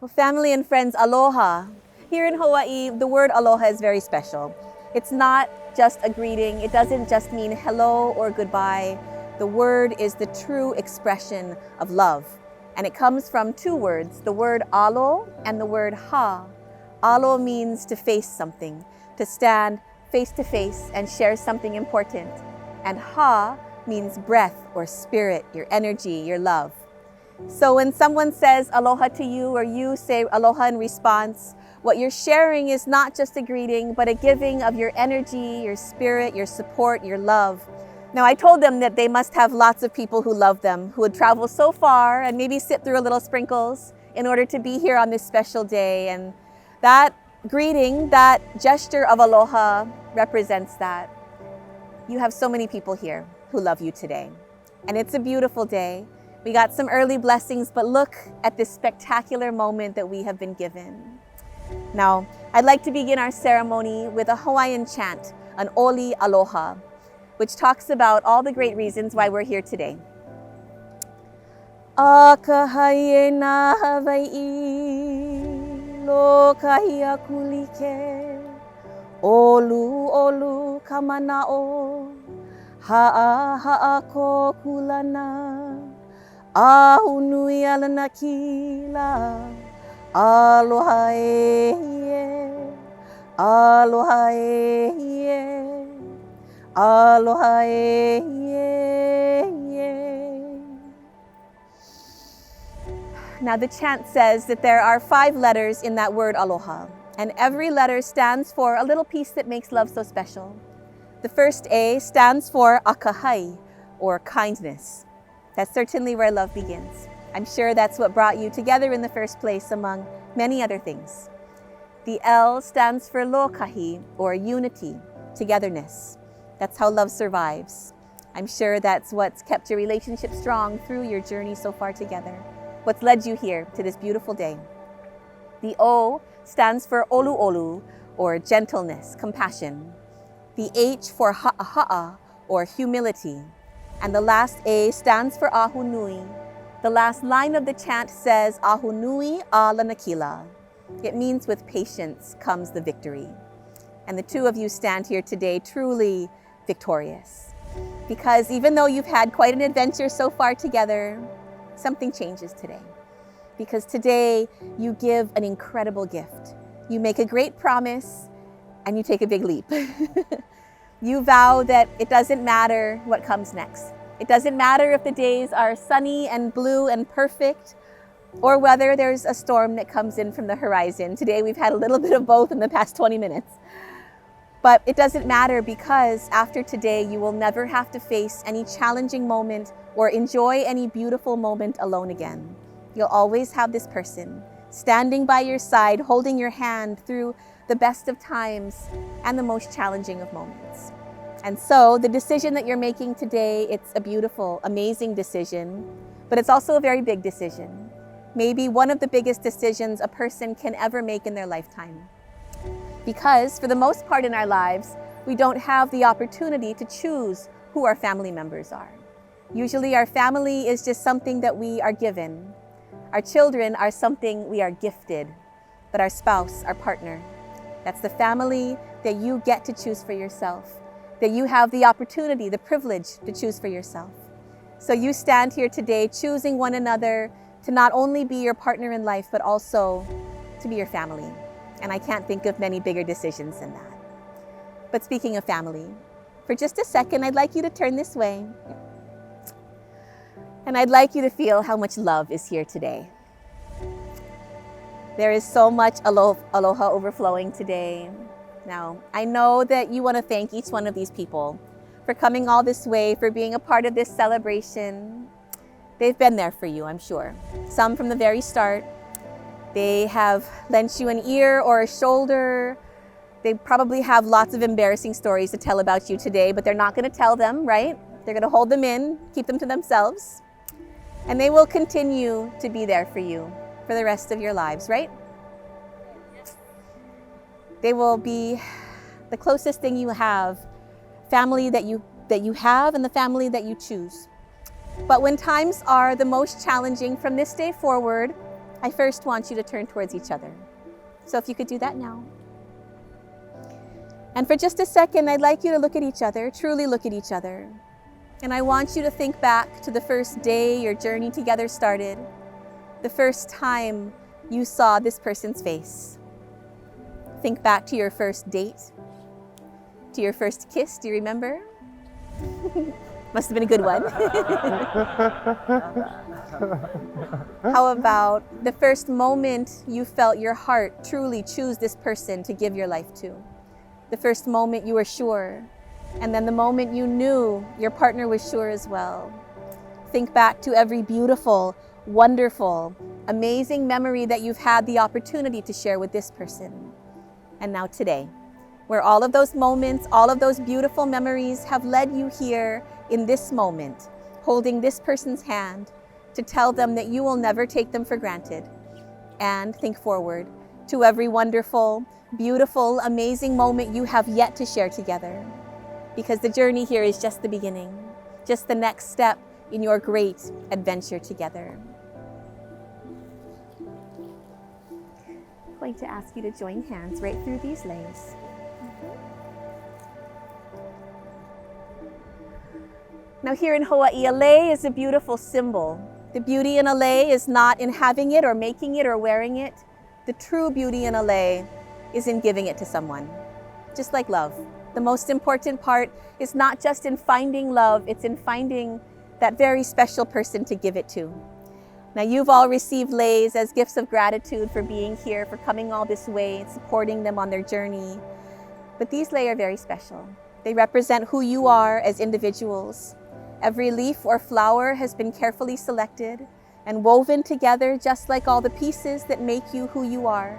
Well, family and friends, aloha. Here in Hawaii, the word aloha is very special. It's not just a greeting. It doesn't just mean hello or goodbye. The word is the true expression of love. And it comes from two words, the word alo and the word ha. Alo means to face something, to stand face to face and share something important. And ha means breath or spirit, your energy, your love. So when someone says aloha to you or you say aloha in response, what you're sharing is not just a greeting, but a giving of your energy, your spirit, your support, your love. Now, I told them that they must have lots of people who love them, who would travel so far and maybe sit through a little sprinkles in order to be here on this special day. And that greeting, that gesture of aloha represents that. You have so many people here who love you today. And it's a beautiful day. We got some early blessings, but look at this spectacular moment that we have been given. Now, I'd like to begin our ceremony with a Hawaiian chant, an oli aloha, which talks about all the great reasons why we're here today. Akahaie na Hawaii, lo kahia kulike, olu olu kamanao, ha'a ko kulana. Ahu nui ala na kila, aloha e ie, aloha e ie, aloha e ie. Now the chant says that there are 5 letters in that word aloha, and every letter stands for a little piece that makes love so special. The first A stands for akahai, or kindness. That's certainly where love begins. I'm sure that's what brought you together in the first place, among many other things. The L stands for lokahi, or unity, togetherness. That's how love survives. I'm sure that's what's kept your relationship strong through your journey so far together, what's led you here to this beautiful day. The O stands for olu olu, or gentleness, compassion. The H for ha'aha'a, or humility. And the last A stands for ahu nui. The last line of the chant says, ahu nui a lanakila. It means with patience comes the victory. And the two of you stand here today truly victorious. Because even though you've had quite an adventure so far together, something changes today. Because today you give an incredible gift. You make a great promise and you take a big leap. You vow that it doesn't matter what comes next. It doesn't matter if the days are sunny and blue and perfect, or whether there's a storm that comes in from the horizon. Today we've had a little bit of both in the past 20 minutes. But it doesn't matter, because after today you will never have to face any challenging moment or enjoy any beautiful moment alone again. You'll always have this person standing by your side, holding your hand through the best of times and the most challenging of moments. And so the decision that you're making today, it's a beautiful, amazing decision, but it's also a very big decision. Maybe one of the biggest decisions a person can ever make in their lifetime. Because for the most part in our lives, we don't have the opportunity to choose who our family members are. Usually our family is just something that we are given. Our children are something we are gifted, but our spouse, our partner, that's the family that you get to choose for yourself, that you have the opportunity, the privilege to choose for yourself. So you stand here today choosing one another to not only be your partner in life, but also to be your family. And I can't think of many bigger decisions than that. But speaking of family, for just a second, I'd like you to turn this way. And I'd like you to feel how much love is here today. There is so much aloha overflowing today. Now, I know that you want to thank each one of these people for coming all this way, for being a part of this celebration. They've been there for you, I'm sure. Some from the very start. They have lent you an ear or a shoulder. They probably have lots of embarrassing stories to tell about you today, but they're not going to tell them, right? They're going to hold them in, keep them to themselves. And they will continue to be there for you for the rest of your lives, right? They will be the closest thing you have, family that you have and the family that you choose. But when times are the most challenging from this day forward, I first want you to turn towards each other. So if you could do that now. And for just a second, I'd like you to look at each other, truly look at each other. And I want you to think back to the first day your journey together started, the first time you saw this person's face. Think back to your first date, to your first kiss. Do you remember? Must have been a good one. How about the first moment you felt your heart truly choose this person to give your life to? The first moment you were sure, and then the moment you knew your partner was sure as well. Think back to every beautiful, wonderful, amazing memory that you've had the opportunity to share with this person. And now today, where all of those moments, all of those beautiful memories have led you here in this moment, holding this person's hand to tell them that you will never take them for granted. And think forward to every wonderful, beautiful, amazing moment you have yet to share together. Because the journey here is just the beginning, just the next step in your great adventure together. I'm going to ask you to join hands right through these leis. Now here in Hawaii, a lei is a beautiful symbol. The beauty in a lei is not in having it or making it or wearing it. The true beauty in a lei is in giving it to someone, just like love. The most important part is not just in finding love, it's in finding that very special person to give it to. Now you've all received leis as gifts of gratitude for being here, for coming all this way and supporting them on their journey. But these leis are very special. They represent who you are as individuals. Every leaf or flower has been carefully selected and woven together just like all the pieces that make you who you are,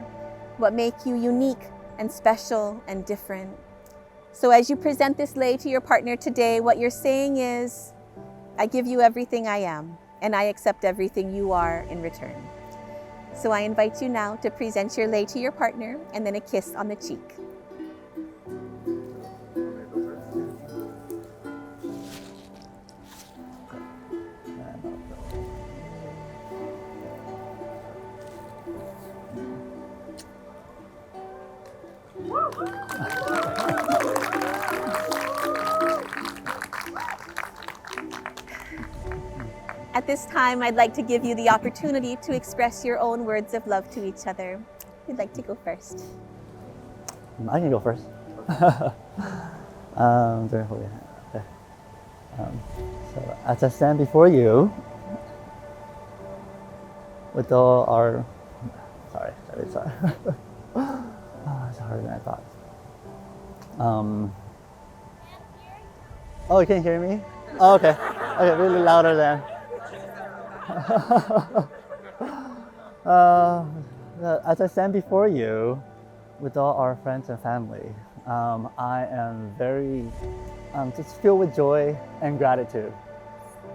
what make you unique and special and different. So as you present this lei to your partner today, what you're saying is, I give you everything I am, and I accept everything you are in return. So I invite you now to present your lei to your partner and then a kiss on the cheek. At this time, I'd like to give you the opportunity to express your own words of love to each other. Who'd like to go first? I can go first. So as I stand before you with all our, sorry. It's harder than I thought. Oh, you can't hear me? Oh, okay. Okay, really louder then. As I stand before you with all our friends and family, I am very just filled with joy and gratitude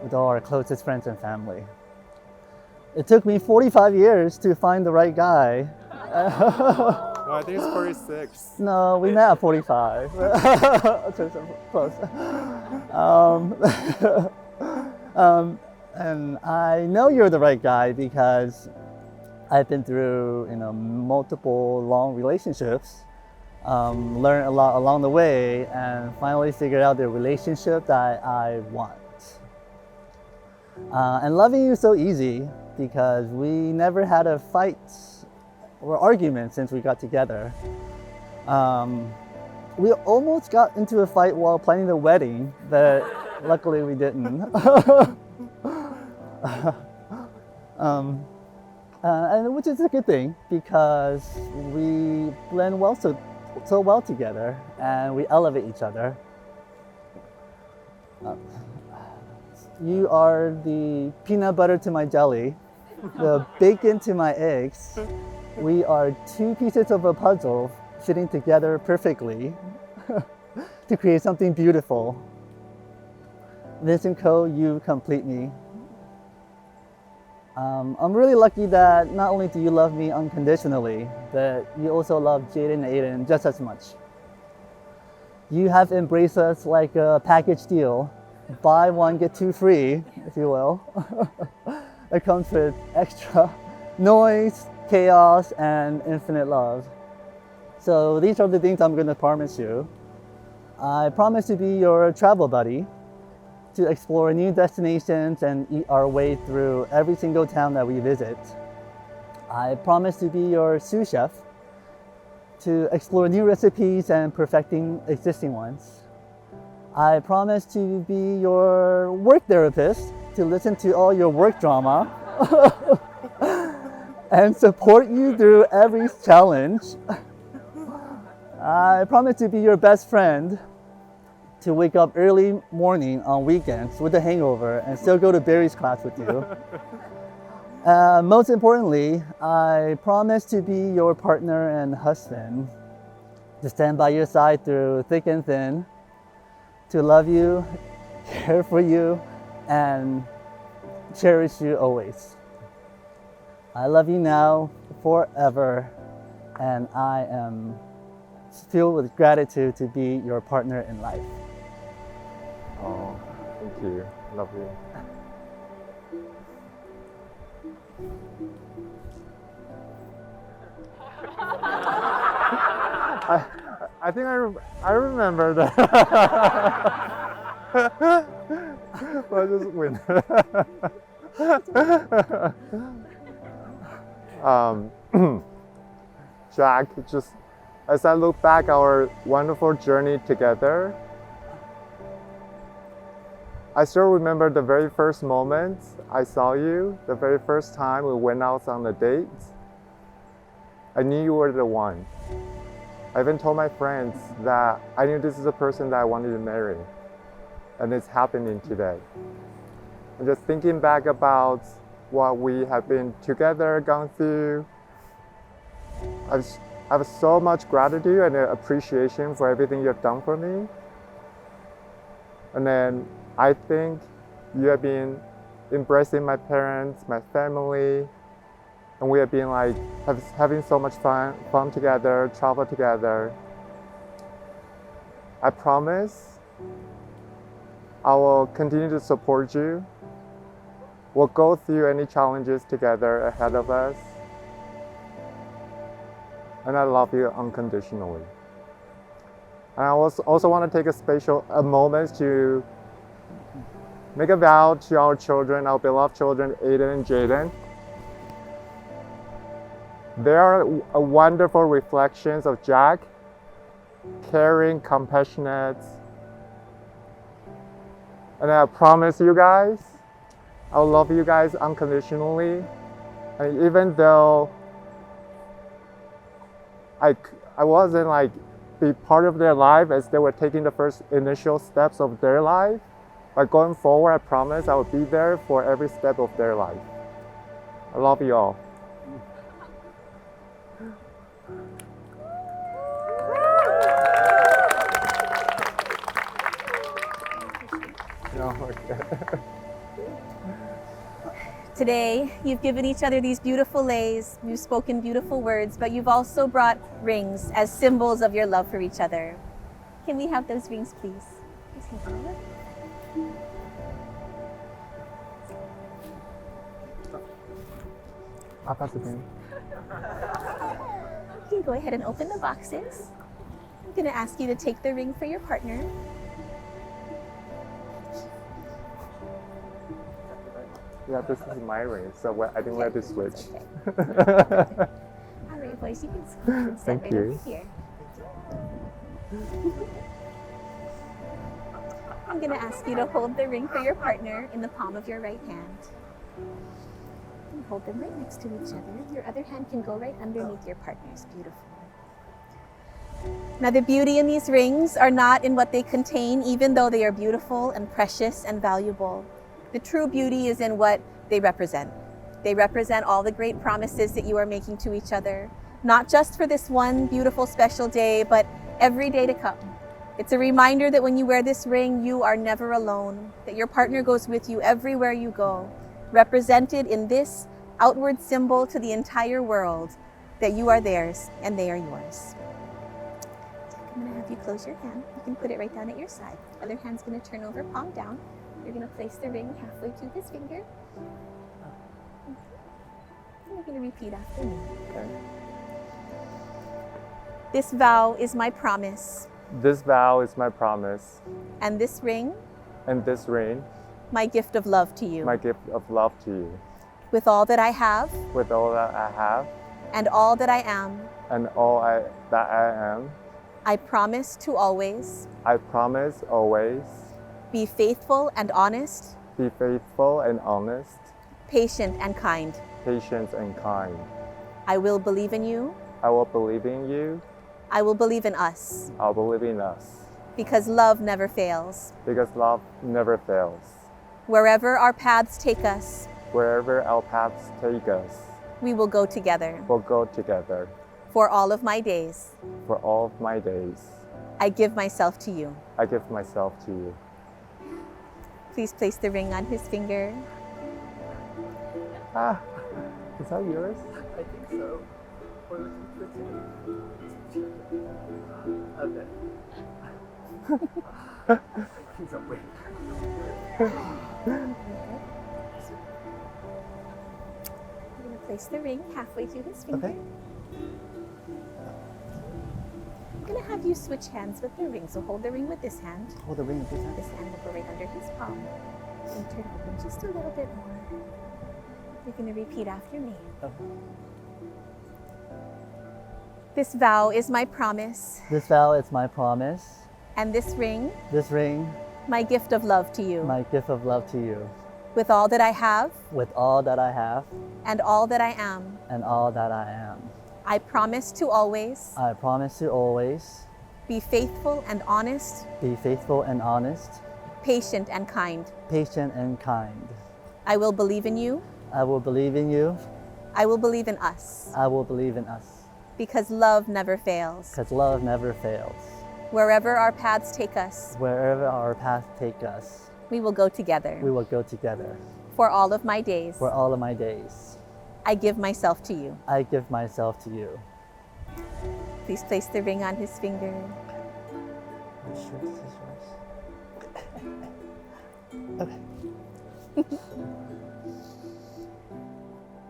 with all our closest friends and family. It took me 45 years to find the right guy. No, I think it's 46. No, we met at 45. Close. And I know you're the right guy because I've been through, multiple long relationships, learned a lot along the way, and finally figured out the relationship that I want. And loving you is so easy because we never had a fight or argument since we got together. We almost got into a fight while planning the wedding, but luckily we didn't. And which is a good thing because we blend so well together and we elevate each other. You are the peanut butter to my jelly, the bacon to my eggs. We are two pieces of a puzzle fitting together perfectly to create something beautiful. Vincent Co, you complete me. I'm really lucky that not only do you love me unconditionally, but you also love Jaden and Aiden just as much. You have embraced us like a package deal, buy one, get two free, if you will. It comes with extra noise, chaos, and infinite love. So these are the things I'm going to promise you. I promise to be your travel buddy, to explore new destinations and eat our way through every single town that we visit. I promise to be your sous chef, to explore new recipes and perfecting existing ones. I promise to be your work therapist, to listen to all your work drama and support you through every challenge. I promise to be your best friend, to wake up early morning on weekends with a hangover and still go to Barry's class with you. Most importantly, I promise to be your partner and husband, to stand by your side through thick and thin, to love you, care for you, and cherish you always. I love you now, forever, and I am filled with gratitude to be your partner in life. Oh, thank you. Love you. I think I remember that. I just win. Jack, just as I look back our wonderful journey together, I still remember the very first moment I saw you, the very first time we went out on a date. I knew you were the one. I even told my friends that I knew this is the person that I wanted to marry. And it's happening today. And just thinking back about what we have been together, gone through, I have so much gratitude and appreciation for everything you have done for me. And then I think you have been embracing my parents, my family, and we have been like having so much fun together, travel together. I promise I will continue to support you. We'll go through any challenges together ahead of us. And I love you unconditionally. And I also want to take a moment to make a vow to our children, our beloved children, Aiden and Jaden. They are wonderful reflections of Jack, caring, compassionate. And I promise you guys, I'll love you guys unconditionally. And even though I wasn't like be part of their life as they were taking the first initial steps of their life, but going forward, I promise I will be there for every step of their life. I love you all. No, okay. Today, you've given each other these beautiful leis, you've spoken beautiful words, but you've also brought rings as symbols of your love for each other. Can we have those rings, please? I'll pass it to you. You can go ahead and open the boxes. I'm going to ask you to take the ring for your partner. Yeah, this is my ring, so I think we have to switch. All right, boys, you can scoot and sit right over here. I'm going to ask you to hold the ring for your partner in the palm of your right hand. And hold them right next to each other. Your other hand can go right underneath your partner's. Beautiful. Now, the beauty in these rings are not in what they contain, even though they are beautiful and precious and valuable. The true beauty is in what they represent. They represent all the great promises that you are making to each other, not just for this one beautiful special day, but every day to come. It's a reminder that when you wear this ring, you are never alone, that your partner goes with you everywhere you go, represented in this outward symbol to the entire world, that you are theirs and they are yours. I'm going to have you close your hand. You can put it right down at your side. The other hand's going to turn over, palm down. You're going to place the ring halfway to his finger. going to repeat after me. Okay. This vow is my promise, This vow is my promise, and this ring, and this ring, my gift of love to you. my gift of love to you. With all that I have With all that I have and all that I am, and all that I am, I promise to always I promise always be faithful and honest, be faithful and honest, patient and kind. patient and kind. I will believe in you. I will believe in you. I will believe in us, I'll believe in us, because love never fails. because love never fails. Wherever our paths take us, Wherever our paths take us, we will go together. we'll go together. For all of my days, For all of my days, I give myself to you. I give myself to you. Please place the ring on his finger. Ah, is that yours? I think so. Or we can put it. Okay. He's awake. I'm going to place the ring halfway through his finger. Okay. I'm going to have you switch hands with the ring. So hold the ring with this hand. Hold the ring in this hand. This hand will go right under his palm. And turn it open just a little bit more. You're going to repeat after me. Okay. This vow is my promise, This vow is my promise. and this ring, This ring, my gift of love to you. my gift of love to you. With all that I have With all that I have and all that I am, and all that I am, I promise to always I promise to always be faithful and honest, be faithful and honest, patient and kind. patient and kind. I will believe in you. I will believe in you. I will believe in us, I will believe in us, because love never fails. because love never fails. Wherever our paths take us, Wherever our paths take us, we will go together. we will go together. For all of my days, For all of my days, I give myself to you. I give myself to you. Please place the ring on his finger.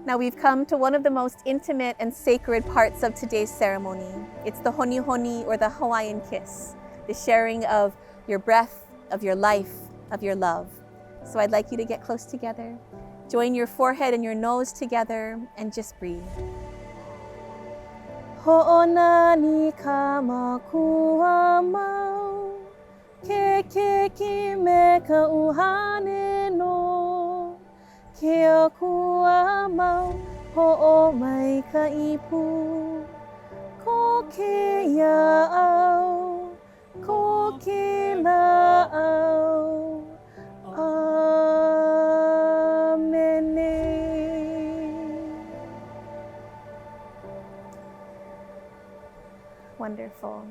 Now we've come to one of the most intimate and sacred parts of today's ceremony. It's the Honi Honi, or the Hawaiian kiss, the sharing of your breath, of your life, of your love. So I'd like you to get close together. Join your forehead and your nose together and just breathe. Ho'onani ka makua mau, ke ki me ka uhane no. Ke o kua mau, ho'o mai ka ipu. Ko ke ia'au, ko ke la'au. Amene. Wonderful.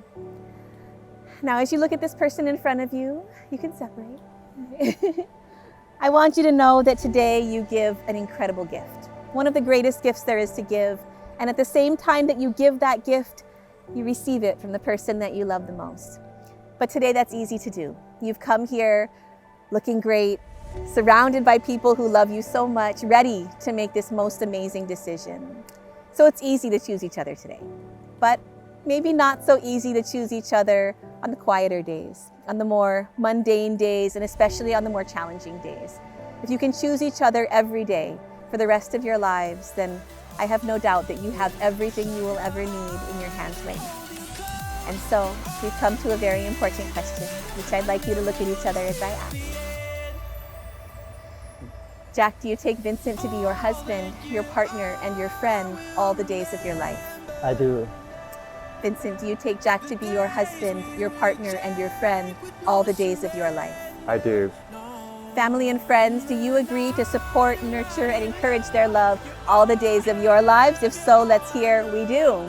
Now, as you look at this person in front of you, you can separate. I want you to know that today you give an incredible gift. One of the greatest gifts there is to give. And at the same time that you give that gift, you receive it from the person that you love the most. But today that's easy to do. You've come here looking great, surrounded by people who love you so much, ready to make this most amazing decision. So it's easy to choose each other today. But maybe not so easy to choose each other on the quieter days, on the more mundane days, and especially on the more challenging days. If you can choose each other every day for the rest of your lives, then I have no doubt that you have everything you will ever need in your hand's length. And so we've come to a very important question, which I'd like you to look at each other as I ask. Jack, do you take Vincent to be your husband, your partner, and your friend all the days of your life? I do. Vincent, do you take Jack to be your husband, your partner, and your friend all the days of your life? I do. Family and friends, do you agree to support, nurture, and encourage their love all the days of your lives? If so, let's hear we do.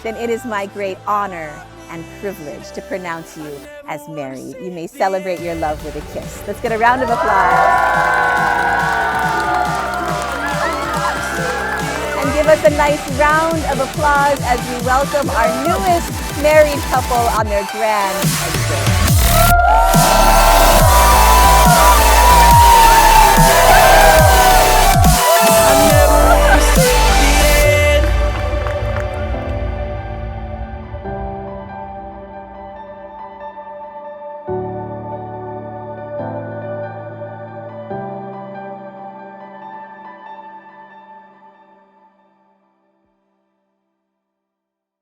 Then it is my great honor and privilege to pronounce you as married. You may celebrate your love with a kiss. Let's get a round of applause. And give us a nice round of applause as we welcome our newest married couple on their grand entrance.